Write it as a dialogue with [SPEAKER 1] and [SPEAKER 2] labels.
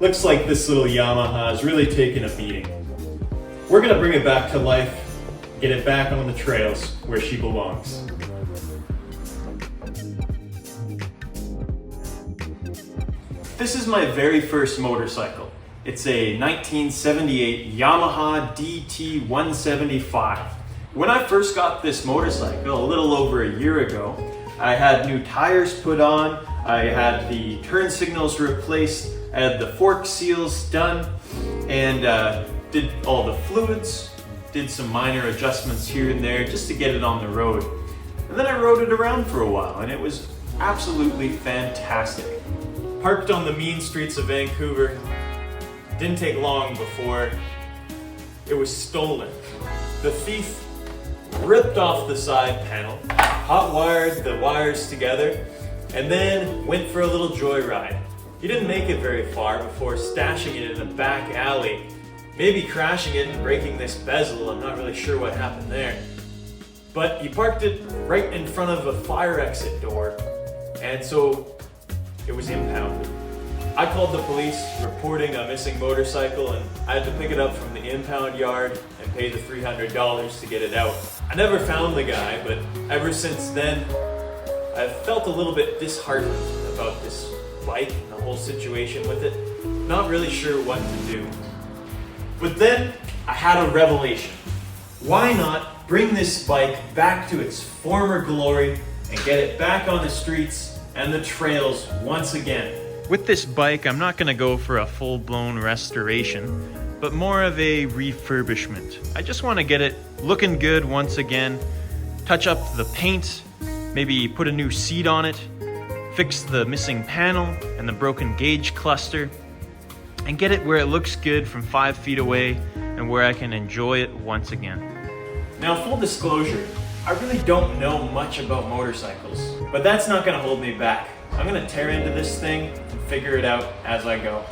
[SPEAKER 1] Looks like this little Yamaha is really taking a beating. We're gonna bring it back to life, get it back on the trails where she belongs. This is my very first motorcycle. It's a 1978 Yamaha DT175. When I first got this motorcycle a little over a year ago, I had new tires put on, I had the turn signals replaced, I had the fork seals done, and did all the fluids, did some minor adjustments here and there just to get it on the road. And then I rode it around for a while and it was absolutely fantastic. Parked on the mean streets of Vancouver, didn't take long before it was stolen. The thief ripped off the side panel, hot wired the wires together, and then went for a little joyride. He didn't make it very far before stashing it in a back alley, maybe crashing it and breaking this bezel. I'm not really sure what happened there. But he parked it right in front of a fire exit door, and so it was impounded. I called the police reporting a missing motorcycle, and I had to pick it up from the impound yard and pay the $300 to get it out. I never found the guy, but ever since then, I've felt a little bit disheartened about this bike and the whole situation with it. Not really sure what to do. But then I had a revelation. Why not bring this bike back to its former glory and get it back on the streets and the trails once again? With this bike, I'm not gonna go for a full-blown restoration, but more of a refurbishment. I just wanna get it looking good once again, touch up the paint, maybe put a new seat on it, fix the missing panel and the broken gauge cluster, and get it where it looks good from 5 feet away and where I can enjoy it once again. Now, full disclosure, I really don't know much about motorcycles, but that's not gonna hold me back. I'm gonna tear into this thing and figure it out as I go.